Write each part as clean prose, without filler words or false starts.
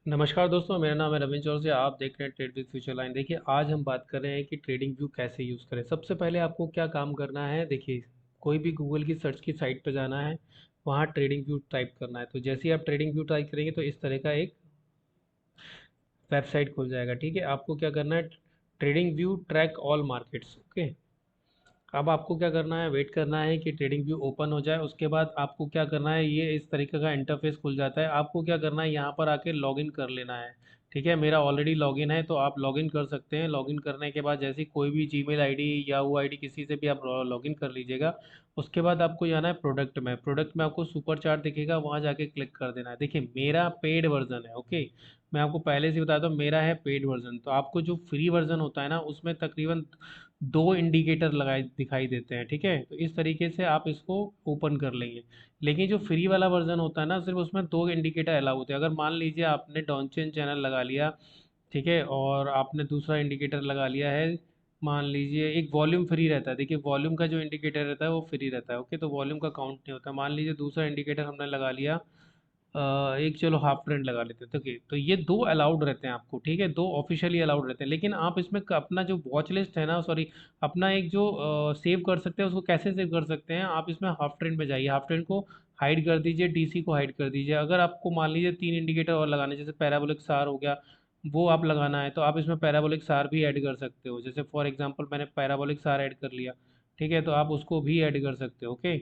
नमस्कार दोस्तों, मेरा नाम है रविंद्र चौरसिया। आप देख रहे हैं ट्रेड विद फ्यूचर लाइन। देखिए, आज हम बात कर रहे हैं कि ट्रेडिंग व्यू कैसे यूज़ करें। सबसे पहले आपको क्या काम करना है, देखिए, कोई भी गूगल की सर्च की साइट पर जाना है, वहाँ ट्रेडिंग व्यू टाइप करना है। तो जैसे ही आप ट्रेडिंग व्यू टाइप करेंगे तो इस तरह का एक वेबसाइट खुल जाएगा। ठीक है, आपको क्या करना है, trading view track all markets. Okay, अब आपको क्या करना है, वेट करना है कि ट्रेडिंग व्यू ओपन हो जाए। उसके बाद आपको क्या करना है, ये इस तरीके का इंटरफेस खुल जाता है। आपको क्या करना है, यहाँ पर आके लॉगिन कर लेना है। ठीक है, मेरा ऑलरेडी लॉगिन है तो आप लॉगिन कर सकते हैं। लॉगिन करने के बाद जैसे कोई भी जीमेल आईडी याहू आईडी किसी से भी आप लॉगिन कर लीजिएगा। उसके बाद आपको जाना है प्रोडक्ट में। प्रोडक्ट में आपको सुपर चार्ट दिखेगा, वहाँ जाके क्लिक कर देना है। देखिए, मेरा पेड वर्जन है। ओके, मैं आपको पहले से बता दूं, मेरा है पेड वर्जन। तो आपको जो फ्री वर्जन होता है ना, उसमें तकरीबन दो इंडिकेटर लगाए दिखाई देते हैं। ठीक है, तो इस तरीके से आप इसको ओपन कर लेंगे। लेकिन जो फ्री वाला वर्जन होता है ना, सिर्फ उसमें दो इंडिकेटर अलाउ होते हैं। अगर मान लीजिए आपने डॉनचेन चैनल लगा लिया, ठीक है, और आपने दूसरा इंडिकेटर लगा लिया है, मान लीजिए एक वॉल्यूम फ्री रहता है। देखिए, वॉल्यूम का जो इंडिकेटर रहता है वो फ्री रहता है। ओके, तो वॉल्यूम का काउंट नहीं होता। मान लीजिए दूसरा इंडिकेटर हमने लगा लिया, एक चलो हाफ ट्रेंड लगा लेते हैं। तो ये दो अलाउड रहते हैं आपको। ठीक है, दो ऑफिशियली अलाउड रहते हैं। लेकिन आप इसमें अपना जो वॉच लिस्ट है ना, सॉरी, अपना एक जो सेव कर सकते हैं, उसको कैसे सेव कर सकते हैं, आप इसमें हाफ ट्रेंड में जाइए, हाफ ट्रेंड को हाइड कर दीजिए, डीसी को हाइड कर दीजिए। अगर आपको मान लीजिए तीन इंडिकेटर और लगाने, जैसे पैराबोलिक सार हो गया, वो आप लगाना है, तो आप इसमें पैराबोलिक सार भी ऐड कर सकते हो। जैसे फॉर एग्जांपल मैंने पैराबोलिक सार ऐड कर लिया, ठीक है, तो आप उसको भी ऐड कर सकते हो। ओके,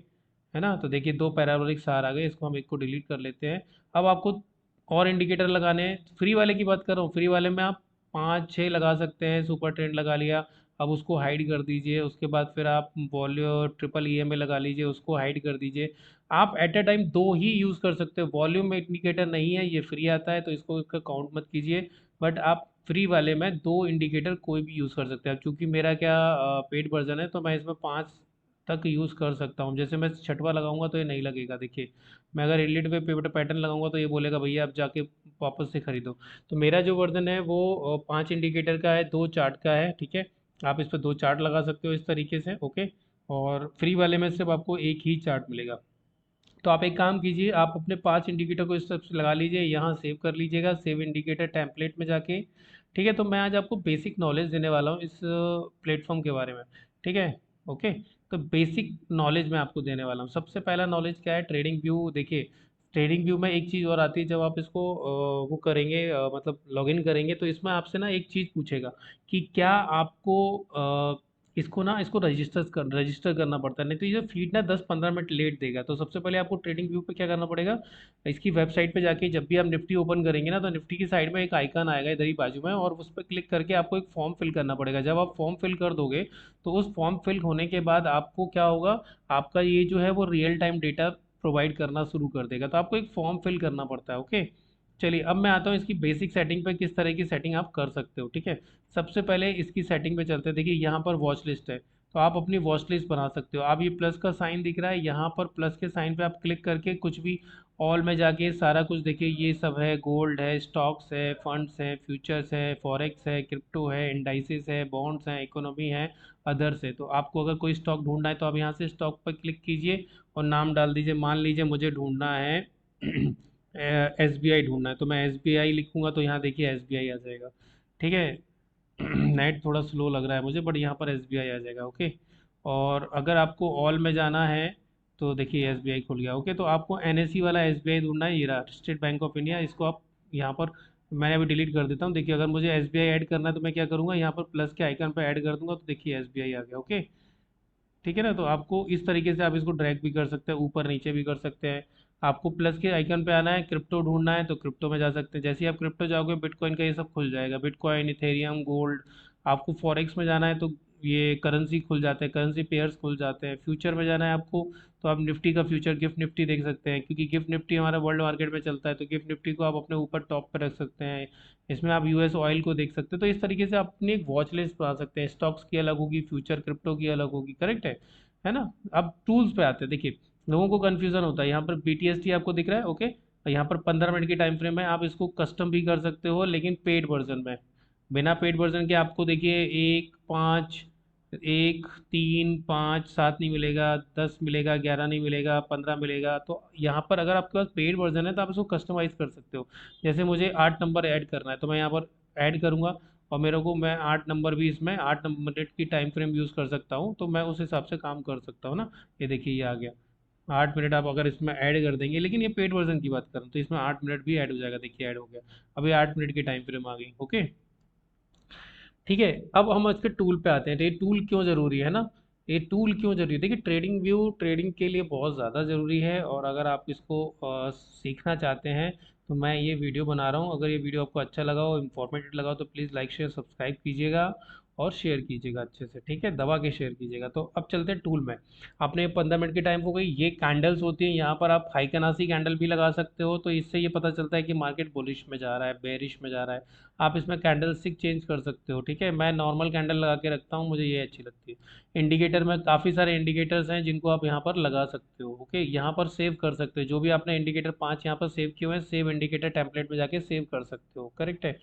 है ना। तो देखिए, दो पैराबोलिक सार आ गए, इसको हम एक को डिलीट कर लेते हैं। अब आपको और इंडिकेटर लगाने हैं। फ्री वाले की बात कर रहा हूँ, फ्री वाले में आप पाँच छः लगा सकते हैं। सुपर ट्रेंड लगा लिया, अब उसको हाइड कर दीजिए। उसके बाद फिर आप वॉल्यूम ट्रिपल ईएमए लगा लीजिए, उसको हाइड कर दीजिए। आप एट अ टाइम दो ही यूज़ कर सकते हो। वॉल्यूम में इंडिकेटर नहीं है, ये फ्री आता है तो इसको इसका काउंट मत कीजिए। बट आप फ्री वाले में दो इंडिकेटर कोई भी यूज़ कर सकते हैं। अब चूंकि मेरा क्या पेड वर्जन है, तो मैं इसमें पाँच तक यूज़ कर सकता हूँ। जैसे मैं छठवा लगाऊंगा तो ये नहीं लगेगा। देखिए, मैं अगर एलिट वे पेपर पैटर्न लगाऊंगा तो ये बोलेगा भैया आप जाके वापस से खरीदो। तो मेरा जो वर्जन है वो पांच इंडिकेटर का है, दो चार्ट का है। ठीक है, आप इस पर दो चार्ट लगा सकते हो इस तरीके से। ओके, और फ्री वाले में सिर्फ आपको एक ही चार्ट मिलेगा। तो आप एक काम कीजिए, आप अपने पांच इंडिकेटर को इस तरफ से लगा लीजिए, यहाँ सेव कर लीजिएगा, सेव इंडिकेटर टेम्पलेट में जाके। ठीक है, तो मैं आज आपको बेसिक नॉलेज देने वाला हूँ इस प्लेटफॉर्म के बारे में। ठीक है, ओके, तो बेसिक नॉलेज मैं आपको देने वाला हूँ। सबसे पहला नॉलेज क्या है, ट्रेडिंग व्यू। देखिए, ट्रेडिंग व्यू में एक चीज़ और आती है, जब आप इसको वो करेंगे, मतलब लॉगिन करेंगे, तो इसमें आपसे ना एक चीज़ पूछेगा कि क्या आपको इसको रजिस्टर करना पड़ता है। नहीं तो ये फीड ना 10-15 मिनट लेट देगा। तो सबसे पहले आपको ट्रेडिंग व्यू पे क्या करना पड़ेगा, इसकी वेबसाइट पे जाके जब भी आप निफ्टी ओपन करेंगे ना, तो निफ्टी की साइड में एक आइकन आएगा इधर ही बाजू में, और उस पर क्लिक करके आपको एक फॉर्म फिल करना पड़ेगा। जब आप फॉर्म फिल कर दोगे, तो उस फॉर्म फिल होने के बाद आपको क्या होगा, आपका ये जो है वो रियल टाइम डेटा प्रोवाइड करना शुरू कर देगा। तो आपको एक फॉर्म फिल करना पड़ता है। ओके, चलिए, अब मैं आता हूँ इसकी बेसिक सेटिंग पे, किस तरह की सेटिंग आप कर सकते हो। ठीक है, सबसे पहले इसकी सेटिंग पे चलते हैं। देखिए, यहाँ पर वॉच लिस्ट है, तो आप अपनी वॉच लिस्ट बना सकते हो। आप ये प्लस का साइन दिख रहा है, यहाँ पर प्लस के साइन पे आप क्लिक करके कुछ भी ऑल में जाके सारा कुछ देखिए, ये सब है, गोल्ड है, स्टॉक्स है, फंड्स है, फ्यूचर्स है, फॉरेक्स है, क्रिप्टो है, इंडाइसिस है, बॉन्ड्स हैं, इकोनॉमी है, अदर्स है। तो आपको अगर कोई स्टॉक ढूंढना है तो आप यहाँ से स्टॉक पर क्लिक कीजिए और नाम डाल दीजिए। मान लीजिए मुझे ढूंढना है एस बी आई ढूंढना है, तो मैं एस बी आई लिखूंगा तो यहाँ देखिए एस बी आई आ जाएगा। ठीक है, नेट थोड़ा स्लो लग रहा है मुझे, बट यहाँ पर एस बी आई आ जाएगा। ओके, और अगर आपको ऑल में जाना है तो देखिए एस बी आई खुल गया। ओके, तो आपको एन एस सी वाला एस बी आई ढूंढना है, ये रहा, स्टेट बैंक ऑफ इंडिया। इसको आप यहाँ पर, मैंने अभी डिलीट कर देता हूँ। देखिए, अगर मुझे एस बी आई ऐड करना है तो मैं क्या करूँगा, यहाँ पर प्लस के आइकन पर ऐड कर दूंगा, तो देखिए एस बी आई आ गया। ओके, ठीक है ना। तो आपको इस तरीके से आप इसको ड्रैग भी कर सकते हैं, ऊपर नीचे भी कर सकते हैं। आपको प्लस के आइकन पे आना है, क्रिप्टो ढूंढना है तो क्रिप्टो में जा सकते हैं। जैसे ही आप क्रिप्टो जाओगे, बिटकॉइन का ये सब खुल जाएगा, बिटकॉइन, इथेरियम, गोल्ड। आपको फॉरेक्स में जाना है तो ये करेंसी खुल जाते हैं, करेंसी पेयर्स खुल जाते हैं। फ्यूचर में जाना है आपको, तो आप निफ्टी का फ्यूचर, गिफ्ट निफ्टी देख सकते हैं, क्योंकि गिफ्ट निफ्टी हमारा वर्ल्ड मार्केट में चलता है, तो गिफ्ट निफ्टी को आप अपने ऊपर टॉप पे रख सकते हैं। इसमें आप यूएस ऑयल को देख सकते हैं। तो इस तरीके से आप अपनी एक वॉच लिस्ट बना सकते हैं। स्टॉक्स की अलग होगी, फ्यूचर क्रिप्टो की अलग होगी, करेक्ट है ना। अब टूल्स पे आते हैं। देखिए, लोगों को कन्फ्यूजन होता है, यहाँ पर BTST आपको दिख रहा है। ओके, और यहाँ पर 15 मिनट की टाइम फ्रेम है, आप इसको कस्टम भी कर सकते हो, लेकिन पेड वर्जन में। बिना पेड वर्जन के आपको देखिए 1, 5, 1 3 5 7 नहीं मिलेगा, 10 मिलेगा, 11 नहीं मिलेगा, 15 मिलेगा। तो यहाँ पर अगर आपके पास पेड वर्जन है तो आप इसको कस्टमाइज कर सकते हो। जैसे मुझे 8 नंबर ऐड करना है तो मैं यहाँ पर ऐड करूँगा, और मेरे को मैं 8 नंबर भी इसमें 8 मिनट की टाइम फ्रेम यूज़ कर सकता हूँ, तो मैं उस हिसाब से काम कर सकता हूँ ना। ये देखिए ये आ गया 8 मिनट। आप अगर इसमें ऐड कर देंगे, लेकिन ये पेड वर्जन की बात कर रहा हूँ, तो इसमें 8 मिनट भी ऐड हो जाएगा। देखिए ऐड हो गया, अभी 8 मिनट की टाइम फ्रेम आ गई। ओके, ठीक है। अब हम इसके टूल पे आते हैं। तो ये टूल क्यों ज़रूरी है ना, ये टूल क्यों ज़रूरी है? देखिए ट्रेडिंग व्यू ट्रेडिंग के लिए बहुत ज़्यादा ज़रूरी है, और अगर आप इसको सीखना चाहते हैं तो मैं ये वीडियो बना रहा हूँ। अगर ये वीडियो आपको अच्छा लगा हो, इन्फॉर्मेटिव लगा हो, तो प्लीज़ लाइक शेयर सब्सक्राइब कीजिएगा और शेयर कीजिएगा अच्छे से, ठीक है, दबा के शेयर कीजिएगा। तो अब चलते हैं टूल में। आपने 15 मिनट की टाइम हो गई, ये कैंडल्स होती हैं, यहाँ पर आप हाइकनासी कैंडल भी लगा सकते हो, तो इससे ये पता चलता है कि मार्केट बुलिश में जा रहा है, बेरिश में जा रहा है। आप इसमें कैंडल स्टिक चेंज कर सकते हो, ठीक है। मैं नॉर्मल कैंडल लगा के रखता हूँ, मुझे ये अच्छी लगती है। इंडिकेटर में काफ़ी सारे इंडिकेटर्स हैं जिनको आप यहाँ पर लगा सकते हो। ओके, यहाँ पर सेव कर सकते हो जो भी आपने इंडिकेटर 5 यहाँ पर सेव किए हुए हैं, सेव इंडिकेटर टेम्पलेट में जाके सेव कर सकते हो, करेक्ट है।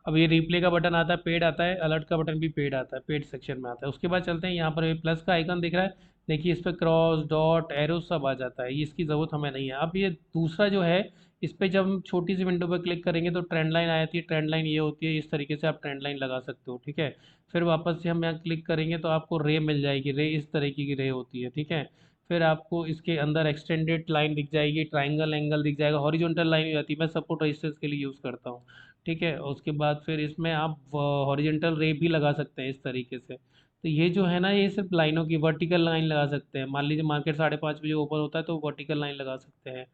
अब ये रिप्ले का बटन आता है, पेड आता है, अलर्ट का बटन भी पेड आता है, पेड सेक्शन में आता है। उसके बाद चलते हैं, यहाँ पर प्लस का आइकन दिख रहा है, देखिए इस पर क्रॉस डॉट एरो सब आ जाता है, ये इसकी ज़रूरत हमें नहीं है। अब ये दूसरा जो है, इस पे जब हम छोटी सी विंडो पर क्लिक करेंगे तो ट्रेंड लाइन आ जाती है। ट्रेंड लाइन ये होती है, इस तरीके से आप ट्रेंड लाइन लगा सकते हो, ठीक है। फिर वापस से हम यहाँ क्लिक करेंगे तो आपको रे मिल जाएगी, रे इस तरीके की रे होती है, ठीक है। फिर आपको इसके अंदर एक्सटेंडेड लाइन दिख जाएगी, ट्राइंगल एंगल दिख जाएगा, हॉरिजॉन्टल लाइन हो जाती है, मैं सपोर्ट रेजिस्टेंस के लिए यूज़ करता हूँ, ठीक है। उसके बाद फिर इसमें आप हॉरिजॉन्टल रे भी लगा सकते हैं इस तरीके से। तो ये जो है ना, ये सिर्फ लाइनों की वर्टिकल लाइन लगा सकते हैं। मान लीजिए मार्केट 5:30 बजे ओपन होता है तो वर्टिकल लाइन लगा सकते हैं,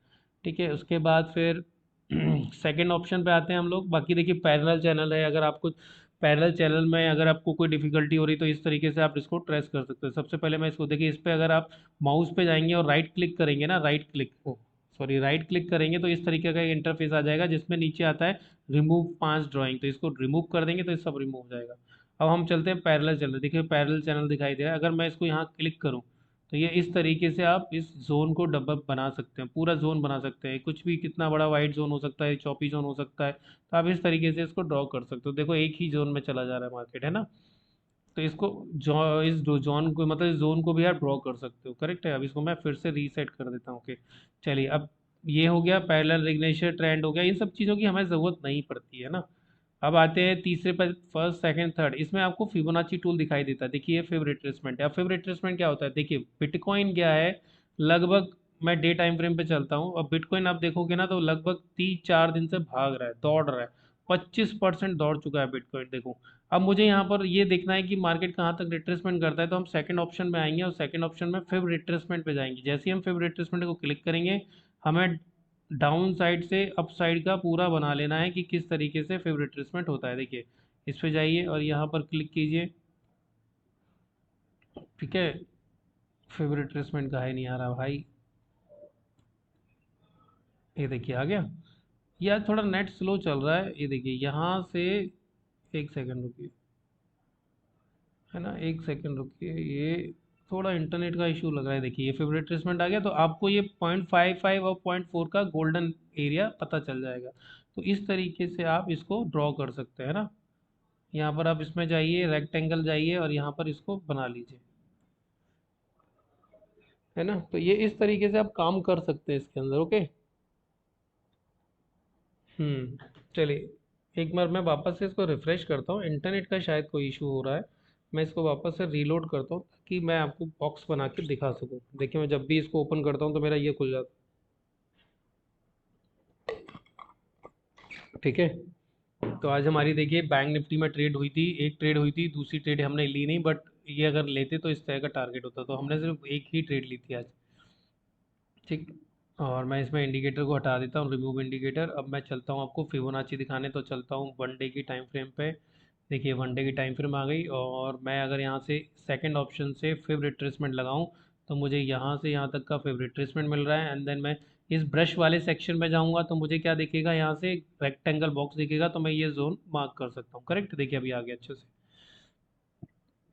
ठीक है। उसके बाद फिर सेकंड ऑप्शन पे आते हैं हम लोग। बाकी देखिए पैरेलल चैनल है, अगर आपको पैरेलल चैनल में अगर आपको कोई डिफिकल्टी हो रही तो इस तरीके से आप इसको ट्रेस कर सकते हो। सबसे पहले मैं इसको देखिए, इस पे अगर आप माउस पे जाएंगे और राइट क्लिक करेंगे ना, राइट क्लिक करेंगे तो इस तरीके का एक इंटरफेस आ जाएगा जिसमें नीचे आता है रिमूव 5 ड्राइंग। तो इसको रिमूव कर देंगे तो ये सब रिमूव हो जाएगा। अब हम चलते हैं पैरेलल चैनल। देखिए पैरेलल चैनल दिखाई दे रहा है, अगर मैं इसको यहाँ क्लिक करूँ तो ये इस तरीके से आप इस जोन को डब्बा बना सकते हैं, पूरा जोन बना सकते हैं। कुछ भी कितना बड़ा वाइट जोन हो सकता है, चौपी जोन हो सकता है, तो आप इस तरीके से इसको ड्रॉ कर सकते हो। देखो एक ही जोन में चला जा रहा है मार्केट, है ना। तो इसको इस जोन को मतलब इस जोन को भी आप ड्रॉ कर सकते हो, करेक्ट है। अब इसको मैं फिर से रीसेट कर देता हूँ। ओके, चलिए अब ये हो गया, पैरेलल रिग्नेशन ट्रेंड हो गया, इन सब चीज़ों की हमें ज़रूरत नहीं पड़ती है ना। अब आते हैं तीसरे पर, फर्स्ट सेकंड थर्ड। इसमें आपको फिबोनाची टूल दिखाई देता है, देखिए ये फिब रिट्रेसमेंट है। अब फिब रिट्रेसमेंट क्या होता है, देखिए बिटकॉइन क्या है, लगभग मैं डे टाइम फ्रेम पे चलता हूँ। अब बिटकॉइन आप देखोगे ना तो लगभग 3-4 दिन से भाग रहा है, दौड़ रहा है, 25% दौड़ चुका है बिटकॉइन, देखो। अब मुझे यहाँ पर ये देखना है कि मार्केट कहाँ तक रिट्रेसमेंट करता है, तो हम सेकंड ऑप्शन में आएंगे और सेकंड ऑप्शन में फिब रिट्रेसमेंट पे जाएंगे। जैसे ही हम फिब रिट्रेसमेंट को क्लिक करेंगे, हमें डाउन साइड से अप साइड का पूरा बना लेना है कि किस तरीके से फिब रिट्रेसमेंट होता है। देखिए इस पे जाइए और यहाँ पर क्लिक कीजिए, ठीक है। फिब रिट्रेसमेंट का है नहीं आ रहा भाई, ये देखिए आ गया। यार थोड़ा नेट स्लो चल रहा है, ये देखिए यहाँ से, एक सेकंड रुकिए, है ना, एक सेकंड रुकिए, ये थोड़ा इंटरनेट का इशू लग रहा है। देखिए ये फेवरेट ट्रेसमेंट आ गया, तो आपको ये 0.55 और 0.4 का गोल्डन एरिया पता चल जाएगा। तो इस तरीके से आप इसको ड्रॉ कर सकते हैं ना। यहाँ पर आप इसमें जाइए, रेक्टेंगल जाइए और यहाँ पर इसको बना लीजिए, है ना। तो ये इस तरीके से आप काम कर सकते हैं इसके अंदर। ओके, चलिए एक बार मैं वापस से इसको रिफ़्रेश करता हूँ, इंटरनेट का शायद कोई इशू हो रहा है। मैं इसको वापस से रीलोड करता हूँ ताकि मैं आपको बॉक्स बना के दिखा सकूँ। देखिए मैं जब भी इसको ओपन करता हूँ तो मेरा ये खुल जाता है, ठीक है। तो आज हमारी देखिए बैंक निफ्टी में ट्रेड हुई थी, एक ट्रेड हुई थी, दूसरी ट्रेड हमने ली नहीं, बट ये अगर लेते तो इस तरह का टारगेट होता, तो हमने सिर्फ एक ही ट्रेड ली थी आज, ठीक। और मैं इसमें इंडिकेटर को हटा देता हूँ, रिमूव इंडिकेटर। अब मैं चलता हूँ आपको फिबोनाची दिखाने, तो चलता हूँ 1 डे की टाइम फ्रेम पे। देखिए 1 डे की टाइम फ्रेम आ गई, और मैं अगर यहाँ से सेकंड ऑप्शन से फिब रिट्रेसमेंट लगाऊँ तो मुझे यहाँ से यहाँ तक का फिब रिट्रेसमेंट मिल रहा है। एंड देन मैं इस ब्रश वाले सेक्शन में जाऊँगा तो मुझे क्या दिखेगा, यहाँ से रेक्टेंगल बॉक्स दिखेगा, तो मैं ये जोन मार्क कर सकता हूँ, करेक्ट। देखिए अभी आ गया अच्छे से,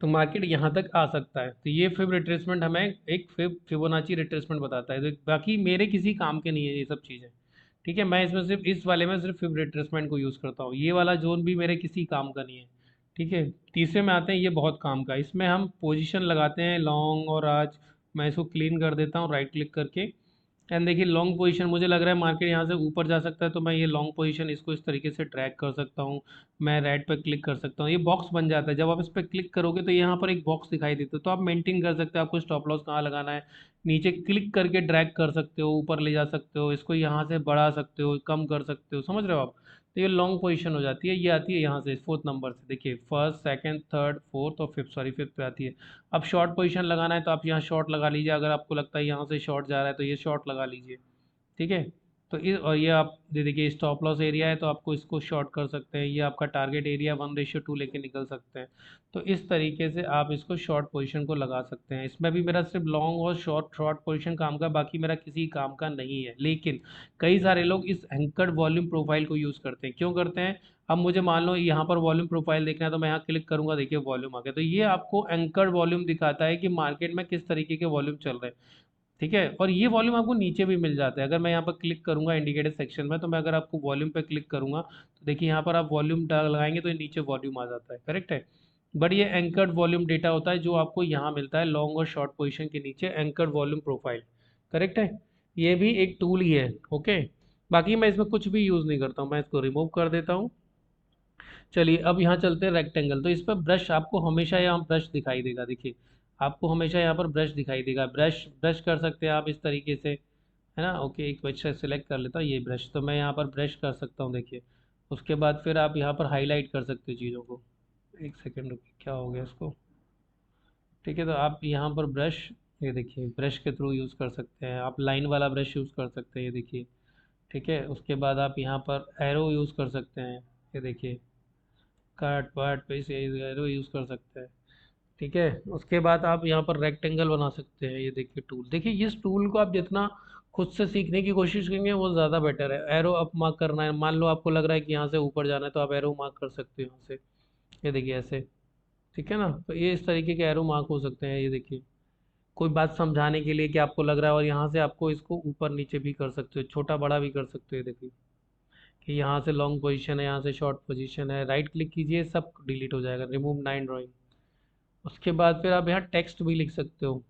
तो मार्केट यहाँ तक आ सकता है। तो ये फिब रिट्रेसमेंट हमें एक फिबोनाची रिट्रेसमेंट बताता है। तो बाकी मेरे किसी काम के नहीं है ये सब चीज़ें, ठीक है। मैं इसमें सिर्फ इस वाले में सिर्फ फिब रिट्रेसमेंट को यूज़ करता हूँ, ये वाला जोन भी मेरे किसी काम का नहीं है, ठीक है। तीसरे में आते हैं, ये बहुत काम का, इसमें हम पोजीशन लगाते हैं लॉन्ग, और आज मैं इसको क्लीन कर देता हूँ राइट क्लिक करके। एंड देखिए लॉन्ग पोजीशन, मुझे लग रहा है मार्केट यहाँ से ऊपर जा सकता है, तो मैं ये लॉन्ग पोजीशन इसको इस तरीके से ट्रैक कर सकता हूँ। मैं रेड पे क्लिक कर सकता हूँ, ये बॉक्स बन जाता है। जब आप इस पर क्लिक करोगे तो यहाँ पर एक बॉक्स दिखाई देता है, तो आप मेंटेन कर सकते हो आपको स्टॉप लॉस कहाँ लगाना है। नीचे क्लिक करके ड्रैग कर सकते हो, ऊपर ले जा सकते हो, इसको यहाँ से बढ़ा सकते हो, कम कर सकते हो, समझ रहे हो आप। तो ये लॉन्ग पोजीशन हो जाती है, ये आती है यहाँ से फोर्थ नंबर से, देखिए फर्स्ट सेकंड थर्ड फोर्थ और फिफ्थ, सॉरी फिफ्थ पे आती है। अब शॉर्ट पोजीशन लगाना है तो आप यहाँ शॉर्ट लगा लीजिए, अगर आपको लगता है यहाँ से शॉर्ट जा रहा है तो ये शॉर्ट लगा लीजिए। ठीक है। तो इस, और ये आप देखिए स्टॉप लॉस एरिया है, तो आपको इसको शॉर्ट कर सकते हैं, ये आपका टारगेट एरिया 1:2 लेके निकल सकते हैं। तो इस तरीके से आप इसको शॉर्ट पोजीशन को लगा सकते हैं। इसमें भी मेरा सिर्फ लॉन्ग और शॉर्ट शॉर्ट पोजीशन काम का, बाकी मेरा किसी काम का नहीं है। लेकिन कई सारे लोग इस एंकर्ड वॉल्यूम प्रोफाइल को यूज़ करते हैं, क्यों करते हैं। अब मुझे मान लो यहाँ पर वॉल्यूम प्रोफाइल देखना है, तो मैं यहाँ क्लिक करूंगा, देखिए वॉल्यूम आ गया। तो ये आपको एंकर्ड वॉल्यूम दिखाता है कि मार्केट में किस तरीके के वॉल्यूम चल रहे हैं। ठीक है। और ये वॉल्यूम आपको नीचे भी मिल जाता है, अगर मैं यहाँ पर क्लिक करूंगा इंडिकेटर सेक्शन में, तो मैं अगर आपको वॉल्यूम पे क्लिक करूंगा तो देखिए यहाँ पर आप वॉल्यूम लगाएंगे तो ये नीचे वॉल्यूम आ जाता है, करेक्ट है। बट ये एंकर्ड वॉल्यूम डेटा होता है जो आपको यहाँ मिलता है लॉन्ग और शॉर्ट पोजीशन के नीचे, एंकर्ड वॉल्यूम प्रोफाइल, करेक्ट है। ये भी एक टूल ही है, ओके। बाकी मैं इसमें कुछ भी यूज़ नहीं करता हूँ, मैं इसको रिमूव कर देता हूँ। चलिए अब यहाँ चलते हैं रेक्टेंगल। तो इस पर ब्रश आपको हमेशा यहाँ ब्रश दिखाई देगा, देखिए आपको हमेशा यहाँ पर ब्रश दिखाई देगा। ब्रश ब्रश कर सकते हैं आप इस तरीके से, है ना। ओके, एक बच्चा सेलेक्ट कर लेता हूँ ये ब्रश, तो मैं यहाँ पर ब्रश कर सकता हूँ, देखिए। उसके बाद फिर आप यहाँ पर हाईलाइट कर सकते हो चीज़ों को। एक सेकेंड रुकिए, क्या हो गया इसको। ठीक है, तो आप यहाँ पर ब्रश, ये देखिए ब्रश के थ्रू यूज़ कर सकते हैं आप, लाइन वाला ब्रश यूज़ कर सकते हैं, ये देखिए। ठीक है, उसके बाद आप यहाँ पर एरो यूज़ कर सकते हैं, ये देखिए। कट पार्ट पे से एरो यूज़ कर सकते हैं। ठीक है, उसके बाद आप यहाँ पर रेक्टेंगल बना सकते हैं, ये देखिए टूल। देखिए इस टूल को आप जितना खुद से सीखने की कोशिश करेंगे वो ज़्यादा बेटर है। एरो अप मार्क करना है, मान लो आपको लग रहा है कि यहाँ से ऊपर जाना है, तो आप एरो मार्क कर सकते हो यहाँ से, ये देखिए ऐसे। ठीक है ना, तो ये इस तरीके के एरो मार्क हो सकते हैं, ये देखिए। कोई बात समझाने के लिए कि आपको लग रहा है, और यहाँ से आपको इसको ऊपर नीचे भी कर सकते हो, छोटा बड़ा भी कर सकते हो, देखिए कि यहाँ से लॉन्ग पोजीशन है, यहाँ से शॉर्ट पोजीशन है, राइट क्लिक कीजिए सब डिलीट हो जाएगा, रिमूव नाइन ड्राइंग। उसके बाद फिर आप यहाँ टेक्स्ट भी लिख सकते हो।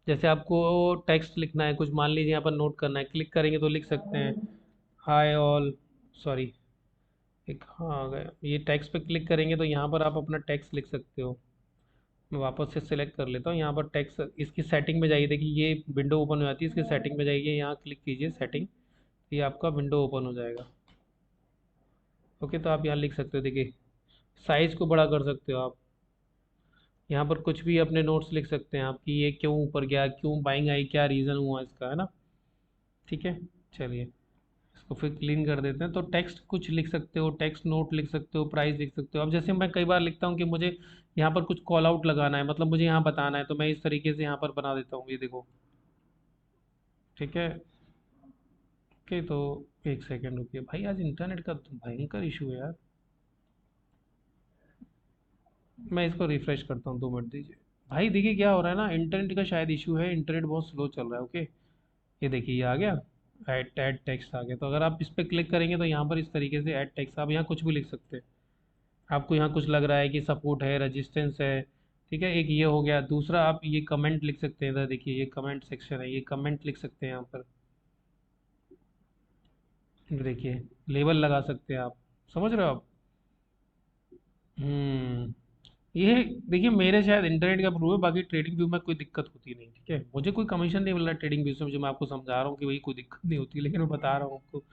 जैसे आपको टेक्स्ट लिखना है कुछ, मान लीजिए यहाँ पर नोट करना है, क्लिक करेंगे तो लिख सकते हैं हाय ऑल, सॉरी एक हाँ आ गया। ये टेक्स्ट पे क्लिक करेंगे तो यहाँ पर आप अपना टेक्स्ट लिख सकते हो। मैं वापस से सिलेक्ट कर लेता हूँ, यहाँ पर टेक्स्ट, इसकी सेटिंग में जाइए, देखिए ये विंडो ओपन हो जाती है, इसकी सेटिंग में जाइए, यहाँ क्लिक कीजिए सेटिंग, ये आपका विंडो ओपन हो जाएगा। ओके, तो आप यहाँ लिख सकते हो, देखिए साइज को बड़ा कर सकते हो आप। यहाँ पर कुछ भी अपने नोट्स लिख सकते हैं आप, कि ये क्यों ऊपर गया, क्यों बाइंग आई, क्या रीज़न हुआ इसका, है ना। ठीक है। चलिए इसको फिर क्लीन कर देते हैं। तो टेक्स्ट कुछ लिख सकते हो, टेक्स्ट नोट लिख सकते हो, प्राइस लिख सकते हो। अब जैसे मैं कई बार लिखता हूँ कि मुझे यहाँ पर कुछ कॉल आउट लगाना है, मतलब मुझे यहाँ बताना है, तो मैं इस तरीके से यहाँ पर बना देता हूँ, ये देखो। ठीक है। ओके, तो एक सेकेंड रुकिए भाई, आज इंटरनेट का तो भयंकर इशू है यार। मैं इसको रिफ्रेश करता हूँ, 2 मिनट दीजिए। भाई देखिए क्या हो रहा है ना, इंटरनेट का शायद इशू है, इंटरनेट बहुत स्लो चल रहा है। ओके, ये देखिए ये आ गया, ऐड टेक्स्ट आ गया। तो अगर आप इस पर क्लिक करेंगे तो यहाँ पर इस तरीके से ऐड टेक्स्ट, आप यहाँ कुछ भी लिख सकते हैं। आपको यहाँ कुछ लग रहा है कि सपोर्ट है, रेजिस्टेंस है, ठीक है, एक ये हो गया। दूसरा आप ये कमेंट लिख सकते हैं, इधर देखिए ये कमेंट सेक्शन है, ये कमेंट लिख सकते हैं यहाँ पर। ये देखिए लेबल लगा सकते हैं आप, समझ रहे हो आप। हम्म। ये देखिए मेरे शायद इंटरनेट का प्रॉब्लम है, बाकी ट्रेडिंग व्यू में कोई दिक्कत होती नहीं। ठीक है, मुझे कोई कमीशन नहीं मिल रहा ट्रेडिंग व्यू से, जो मैं आपको समझा रहा हूँ कि भाई कोई दिक्कत नहीं होती, लेकिन मैं बता रहा हूँ आपको।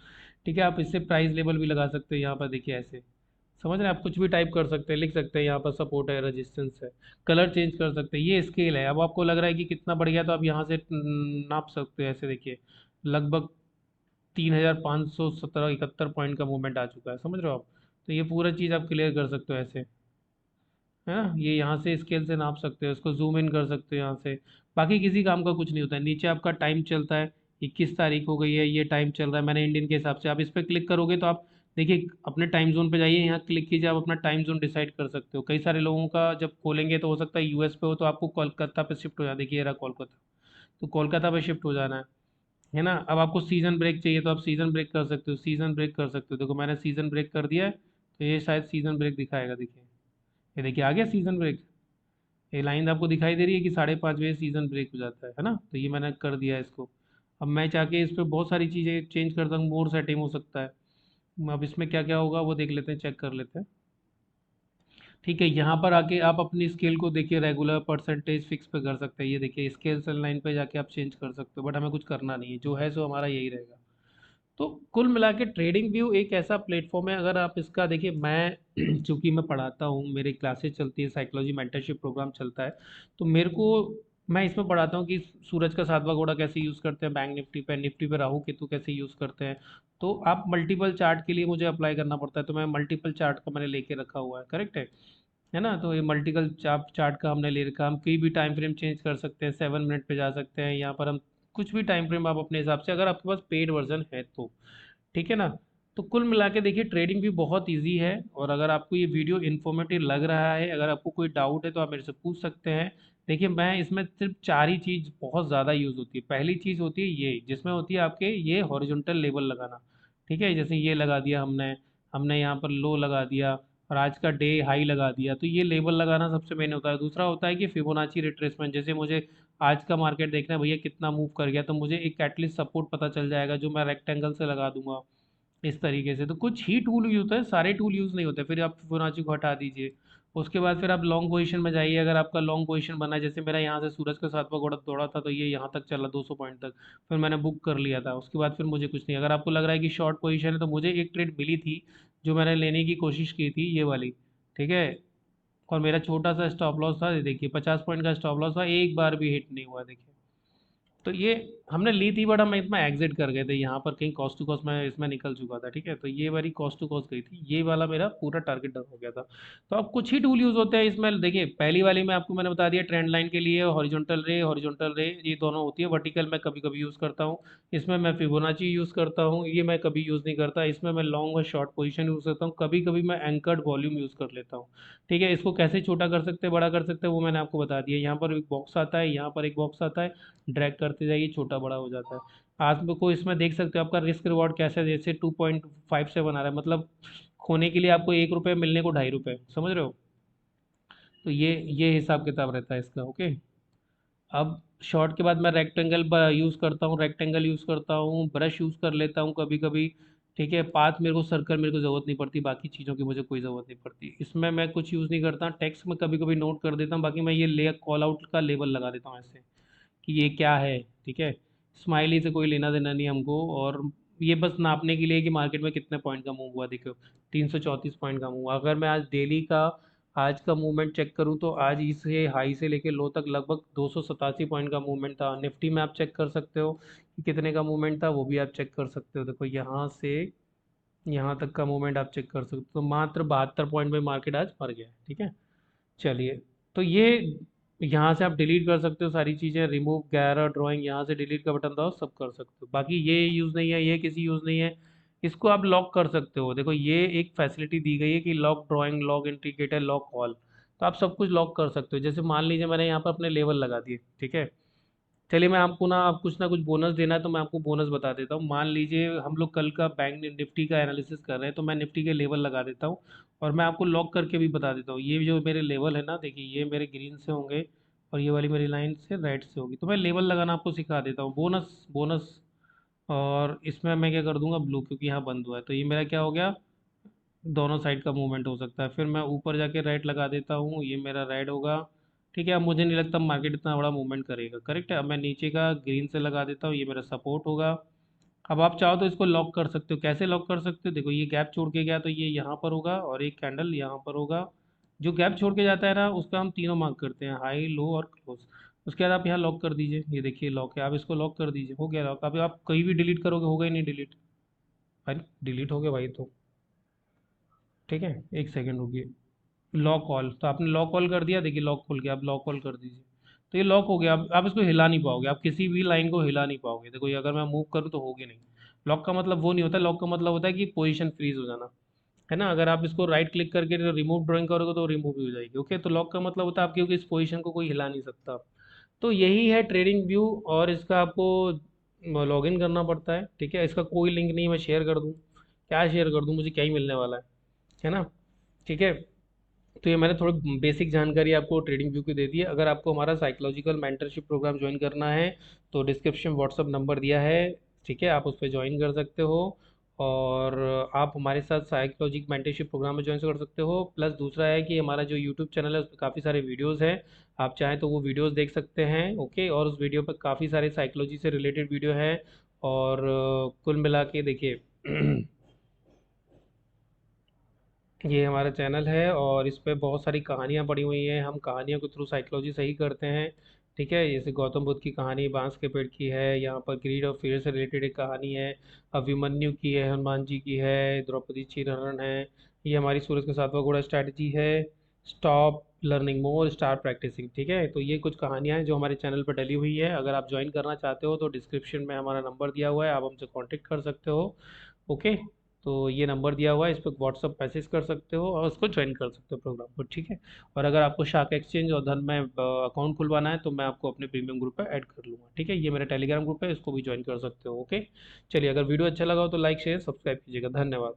ठीक है, आप इससे प्राइस लेवल भी लगा सकते हैं यहाँ पर, देखिए ऐसे। समझ रहे हैं, आप कुछ भी टाइप कर सकते हैं, लिख सकते हैं यहाँ पर सपोर्ट है, रेजिस्टेंस है। कलर चेंज कर सकते हैं, ये स्केल है। अब आपको लग रहा है कि कितना बढ़ गया, तो आप यहाँ से नाप सकते हैं, ऐसे देखिए लगभग 3517-71 पॉइंट का मूवमेंट आ चुका है, समझ रहे हो आप। तो ये पूरा चीज़ आप क्लियर कर सकते हो ऐसे, है ना। ये यहाँ से स्केल से नाप सकते हो, इसको जूम इन कर सकते हो यहाँ से। बाकी किसी काम का कुछ नहीं होता है। नीचे आपका टाइम चलता है, 21 तारीख हो गई है, ये टाइम चल रहा है, मैंने इंडियन के हिसाब से। आप इस पर क्लिक करोगे तो आप देखिए अपने टाइम जोन पे जाइए, यहाँ क्लिक कीजिए, आप अपना टाइम जोन डिसाइड कर सकते हो। कई सारे लोगों का जब खोलेंगे तो हो सकता है यूएस पे हो, तो आपको कोलकाता पे शिफ्ट हो जाए, देखिए ये रहा कोलकाता, तो कोलकाता पे शिफ्ट हो जाना है ना। अब आपको सीजन ब्रेक चाहिए तो आप सीजन ब्रेक कर सकते हो, सीजन ब्रेक कर सकते हो। देखो मैंने सीजन ब्रेक कर दिया है, तो ये शायद सीजन ब्रेक दिखाएगा, देखिए ये देखिए आ गया सीजन ब्रेक। ये लाइन आपको दिखाई दे रही है कि 5:30 बजे सीजन ब्रेक हो जाता है ना। तो ये मैंने कर दिया इसको। अब मैं चाहे इस पर बहुत सारी चीज़ें चेंज कर सकता हूँ, मोर सेटिंग हो सकता है। अब इसमें क्या क्या होगा वो देख लेते हैं, चेक कर लेते हैं। ठीक है, यहाँ पर आके आप अपनी स्केल को देखिए, रेगुलर परसेंटेज फिक्स पे कर सकते हैं। ये देखिए स्केल सेल लाइन पे जाके आप चेंज कर सकते हो, बट हमें कुछ करना नहीं है, जो है सो हमारा यही रहेगा। तो कुल मिला के ट्रेडिंग व्यू एक ऐसा प्लेटफॉर्म है, अगर आप इसका देखिए, मैं चूंकि मैं पढ़ाता हूँ, मेरी क्लासेस चलती है, साइकोलॉजी मेंटरशिप प्रोग्राम चलता है, तो मेरे को मैं इसमें पढ़ाता हूँ कि सूरज का सातवां घोड़ा कैसे यूज़ करते हैं बैंक निफ्टी पे राहु केतु कैसे यूज़ करते हैं। तो आप मल्टीपल चार्ट के लिए मुझे अप्लाई करना पड़ता है, तो मैं मल्टीपल चार्ट का मैंने लेके रखा हुआ है, करेक्ट है ना। तो ये मल्टीपल चार्ट चार्ट का हमने ले रखा, हम कोई भी टाइम फ्रेम चेंज कर सकते हैं, 7 मिनट पे जा सकते हैं, यहाँ पर हम कुछ भी टाइम फ्रेम आप अपने हिसाब से, अगर आपके पास पेड वर्जन है तो, ठीक है ना। तो कुल मिला के देखिए ट्रेडिंग भी बहुत इजी है, और अगर आपको ये वीडियो इन्फॉर्मेटिव लग रहा है, अगर आपको कोई डाउट है तो आप मेरे से पूछ सकते हैं। देखिए मैं इसमें सिर्फ चार ही चीज़ बहुत ज़्यादा यूज़ होती है। पहली चीज़ होती है ये, जिसमें होती है आपके ये हॉरिजॉन्टल लेवल लगाना। ठीक है, जैसे ये लगा दिया हमने, हमने यहाँ पर लो लगा दिया, और आज का डे हाई लगा दिया, तो ये लेवल लगाना सबसे मेन होता है। दूसरा होता है कि फिबोनाची रिट्रेसमेंट, जैसे मुझे आज का मार्केट देखना है भैया कितना मूव कर गया, तो मुझे एक एटलीस्ट सपोर्ट पता चल जाएगा जो मैं रेक्टेंगल से लगा दूंगा इस तरीके से। तो कुछ ही टूल यूज होता है, सारे टूल यूज नहीं होते। फिर आप फिबोनाची को हटा दीजिए, उसके बाद फिर आप लॉन्ग पोजीशन में जाइए। अगर आपका लॉन्ग पोजीशन बना है, जैसे मेरा यहाँ से सूरज का सातवां घोड़ा दौड़ा था, तो ये यहाँ तक चला 200 पॉइंट तक, फिर मैंने बुक कर लिया था। उसके बाद फिर मुझे कुछ नहीं। अगर आपको लग रहा है कि शॉर्ट पोजीशन है, तो मुझे एक ट्रेड मिली थी जो मैंने लेने की कोशिश की थी, ये वाली, ठीक है। और मेरा छोटा सा स्टॉप लॉस था, ये देखिए 50 पॉइंट का स्टॉप लॉस था, एक बार भी हिट नहीं हुआ, देखिए। तो ये हमने ली थी, बट हम इसमें एग्जिट कर गए थे, यहाँ पर कहीं कॉस्ट टू कॉस्ट में इसमें निकल चुका था, ठीक है। तो ये वाली कॉस्ट टू कॉस्ट गई थी, ये वाला मेरा पूरा टारगेट डाउन हो गया था। तो अब कुछ ही टूल यूज होते हैं इसमें। देखिए पहली वाली में आपको मैंने बता दिया, ट्रेंड लाइन के लिए हॉरिजॉन्टल रे ये दोनों होती है। वर्टिकल मैं कभी कभी यूज़ करता हूँ, इसमें मैं फिबोनाची यूज़ करता हूँ, ये मैं कभी यूज़ नहीं करता। इसमें मैं लॉन्ग और शॉर्ट पोजीशन यूज़ करता हूँ, कभी कभी मैं एंकर्ड वॉल्यूम यूज़ कर लेता हूँ। ठीक है, इसको कैसे छोटा कर सकते हैं, बड़ा कर सकते हैं, वो मैंने आपको बता दिया। यहाँ पर एक बॉक्स आता है, यहाँ पर एक बॉक्स आता है, ड्रैग करते जाइए, छोटा बड़ा हो जाता है। आपको इसमें देख सकते हो आपका रिस्क रिवॉर्ड कैसे है, जैसे 2.57 आ रहा है, मतलब खोने के लिए आपको 1 रुपये, मिलने को 2.5 रुपये, समझ रहे हो। तो ये हिसाब किताब रहता है इसका, ओके। अब शॉर्ट के बाद मैं रेक्टेंगल यूज़ करता हूँ, रेक्टेंगल यूज़ करता हूँ, ब्रश यूज़ कर लेता हूँ कभी कभी। ठीक है, पाथ मेरे को, सर्कल मेरे को ज़रूरत नहीं पड़ती, बाकी चीज़ों की मुझे कोई ज़रूरत नहीं पड़ती। इसमें मैं कुछ यूज़ नहीं करता, टेक्स्ट में कभी कभी नोट कर देता हूँ, बाकी मैं ये ले कॉल आउट का लेबल लगा देता हूँ ऐसे कि ये क्या है, ठीक है। स्माइली से कोई लेना देना नहीं हमको, और ये बस नापने के लिए कि मार्केट में कितने पॉइंट का मूव हुआ। देखो 334 पॉइंट का मूव हुआ। अगर मैं आज डेली का, आज का मूवमेंट चेक करूं, तो आज इसे हाई से लेके लो तक लगभग 287 पॉइंट का मूवमेंट था। निफ्टी में आप चेक कर सकते हो कि कितने का मूवमेंट था, वो भी आप चेक कर सकते हो। देखो यहाँ से यहाँ तक का मूवमेंट आप चेक कर सकते हो, तो मात्र 72 पॉइंट में मार्केट आज मर गया है, ठीक है। चलिए, तो ये यहाँ से आप डिलीट कर सकते हो सारी चीज़ें, रिमूव गैर ड्राइंग, यहाँ से डिलीट का बटन दबाओ, सब कर सकते हो। बाकी ये यूज़ नहीं है, ये किसी यूज़ नहीं है। इसको आप लॉक कर सकते हो, देखो ये एक फैसिलिटी दी गई है कि lock drawing, lock indicator, lock all. तो आप सब कुछ लॉक कर सकते हो। जैसे मान लीजिए मैंने यहाँ पर अपने लेवल लगा दिए, ठीक है। चलिए मैं आपको ना कुछ बोनस देना है, तो मैं आपको बोनस बता देता हूँ। मान लीजिए हम लोग कल का बैंक निफ्टी का एनालिसिस कर रहे हैं, तो मैं निफ्टी के लेवल लगा देता हूँ, और मैं आपको लॉक करके भी बता देता हूँ। ये जो मेरे लेवल है ना, देखिए ये मेरे ग्रीन से होंगे, और ये वाली मेरी लाइन से रेड से होगी। तो मैं लेवल लगाना आपको सिखा देता हूँ, बोनस बोनस। और इसमें मैं क्या कर दूंगा, ब्लू, क्योंकि यहाँ बंद हुआ है, तो ये मेरा क्या हो गया, दोनों साइड का मूवमेंट हो सकता है। फिर मैं ऊपर जाके रेड लगा देता हूँ, ये मेरा रेड होगा, ठीक है। अब मुझे नहीं लगता मार्केट इतना बड़ा मूवमेंट करेगा, करेक्ट है। अब मैं नीचे का ग्रीन से लगा देता हूँ, ये मेरा सपोर्ट होगा। अब आप चाहो तो इसको लॉक कर सकते हो। कैसे लॉक कर सकते हो, देखो ये गैप छोड़ के गया, तो ये यहाँ पर होगा, और एक कैंडल यहाँ पर होगा। जो गैप छोड़ के जाता है ना, उसका हम तीनों मार्क करते हैं, हाई, लो और क्लोज। उसके बाद आप यहाँ लॉक कर दीजिए, ये देखिए लॉक है, आप इसको लॉक कर दीजिए, हो गया लॉक। अब आप कहीं भी डिलीट करोगे, होगा ही नहीं डिलीट। भाई डिलीट हो गया भाई, तो ठीक है, एक सेकंड रुकिए। लॉक कॉल, तो आपने लॉक कॉल कर दिया, देखिए लॉक खुल गया। आप लॉक कॉल कर दीजिए, तो ये लॉक हो गया। अब आप इसको हिला नहीं पाओगे, आप किसी भी लाइन को हिला नहीं पाओगे। देखो ये अगर मैं मूव करूँ तो होगी नहीं। लॉक का मतलब वो नहीं होता, लॉक का मतलब होता है कि पोजीशन फ्रीज हो जाना, है ना। अगर आप इसको राइट क्लिक करके रिमूव ड्राइंग करोगे, तो रिमूव भी हो जाएगी, ओके। तो लॉक का मतलब होता है आपकी, क्योंकि इस पोजीशन को कोई हिला नहीं सकता। तो यही है ट्रेडिंग व्यू, और इसका आपको लॉगिन करना पड़ता है, ठीक है। इसका कोई लिंक नहीं, मैं शेयर कर दूँ, क्या शेयर कर दूँ, मुझे क्या ही मिलने वाला है ना, ठीक है। तो ये मैंने थोड़ी बेसिक जानकारी आपको ट्रेडिंग व्यू की दे दी है। अगर आपको हमारा साइकोलॉजिकल मेंटरशिप प्रोग्राम ज्वाइन करना है तो डिस्क्रिप्शन व्हाट्सअप नंबर दिया है, ठीक है, आप उस पर ज्वाइन कर सकते हो। और आप हमारे साथ साइकोलॉजिक मेंटरशिप प्रोग्राम में ज्वाइन कर सकते हो। प्लस दूसरा है कि हमारा जो यूट्यूब चैनल है उस पर काफ़ी सारे वीडियोज़ हैं, आप चाहें तो वो वीडियोज़ देख सकते हैं। ओके, और उस वीडियो पर काफ़ी सारे साइकोलॉजी से रिलेटेड वीडियो हैं। और कुल मिला के देखिए ये हमारा चैनल है और इस पे बहुत सारी कहानियाँ पड़ी हुई हैं, हम कहानियों के थ्रू साइकोलॉजी सही करते हैं। ठीक है, जैसे गौतम बुद्ध की कहानी बांस के पेड़ की है, यहाँ पर ग्रीड और फियर से रिलेटेड एक कहानी है, अभिमन्यु की है, हनुमान जी की है, द्रौपदी चीरहरण है। ये हमारी सूरज का सातवां घोड़ा स्ट्रैटेजी है, stop learning more start practicing. ठीक है, तो ये कुछ कहानियाँ हैं जो हमारे चैनल पर डली हुई है। अगर आप ज्वाइन करना चाहते हो तो डिस्क्रिप्शन में हमारा नंबर दिया हुआ है, आप हमसे कॉन्टेक्ट कर सकते हो। ओके, तो ये नंबर दिया हुआ है, इस पर व्हाट्सअप मैसेज कर सकते हो और उसको ज्वाइन कर सकते हो प्रोग्राम को। ठीक है, और अगर आपको शार्क एक्सचेंज और धन में अकाउंट खुलवाना है तो मैं आपको अपने प्रीमियम ग्रुप पे ऐड कर लूँगा। ठीक है, ये मेरा टेलीग्राम ग्रुप है, इसको भी ज्वाइन कर सकते हो। ओके, चलिए, अगर वीडियो अच्छा लगा हो तो लाइक शेयर सब्सक्राइब कीजिएगा। धन्यवाद।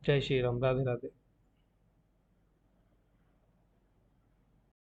जय श्री राम, राधे राधे।